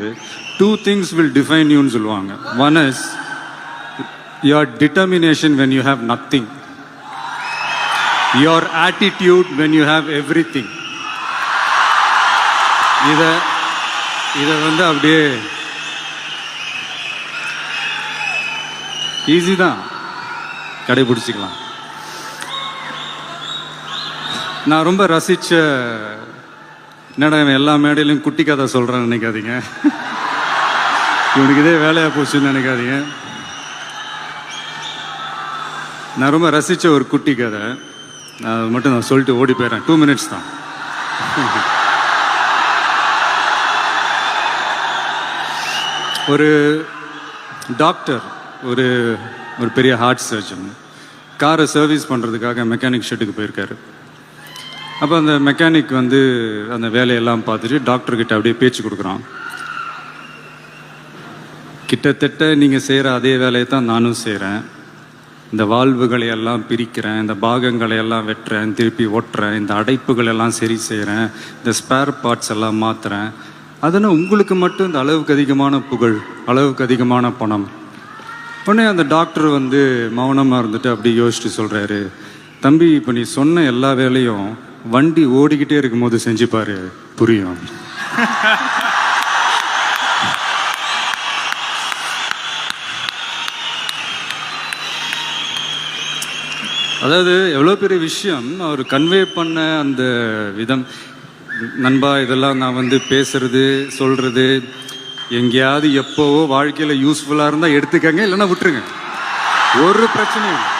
கிடையாது. 2 things will define youன்னு சொல்லுவாங்க. One is your determination when you have nothing, your attitude when you have everything. இத வந்து அப்படியே easy தான், கடைபிடிச்சிக்கலாம். நான் ரொம்ப ரசிச்ச, என்னடா எல்லா மேடையிலும் குட்டி கதை சொல்கிறேன்னு நினைக்காதீங்க, இவனுக்கு இதே வேலையாக போச்சுன்னு நினைக்காதீங்க. நான் ரொம்ப ரசித்த ஒரு குட்டி கதை, அது மட்டும் நான் சொல்லிட்டு ஓடி போயிடுறேன். 2 minutes தான். ஒரு டாக்டர், ஒரு பெரிய ஹார்ட் சர்ஜன், காரை சர்வீஸ் பண்ணுறதுக்காக மெக்கானிக் ஷெட்டுக்கு போயிருக்காரு. அப்போ அந்த மெக்கானிக் வந்து அந்த வேலையெல்லாம் பார்த்துட்டு டாக்டர்கிட்ட அப்படியே பேச்சு கொடுக்குறான். கிட்டத்தட்ட நீங்கள் செய்கிற அதே வேலையை தான் நானும் செய்கிறேன். இந்த வால்வுகளை எல்லாம் பிரிக்கிறேன், இந்த பாகங்களை எல்லாம் வெட்டுறேன், திருப்பி ஒட்டுறேன், இந்த அடைப்புகள் எல்லாம் சரி செய்கிறேன், இந்த ஸ்பேர் பார்ட்ஸ் எல்லாம் மாற்றுறேன். அதனால் உங்களுக்கு மட்டும் இந்த அளவுக்கு அதிகமான புகழ், அளவுக்கு அதிகமான பணம். உடனே அந்த டாக்டர் வந்து மௌனமாக இருந்துட்டு அப்படி யோசிச்சுட்டு சொல்கிறாரு, தம்பி இப்போ நீ சொன்ன எல்லா வேலையும் வண்டி ஓடிக்கிட்டே இருக்கும்போது செஞ்சுப்பாரு, புரியும். அதாவது எவ்வளோ பெரிய விஷயம் அவர் கன்வே பண்ண அந்த விதம். நண்பா, இதெல்லாம் நான் வந்து பேசுறது சொல்றது எங்கேயாவது எப்போவோ வாழ்க்கையில் யூஸ்ஃபுல்லாக இருந்தால் எடுத்துக்கங்க, இல்லைன்னா விட்டுருங்க, ஒரு பிரச்சனையும் இல்லை.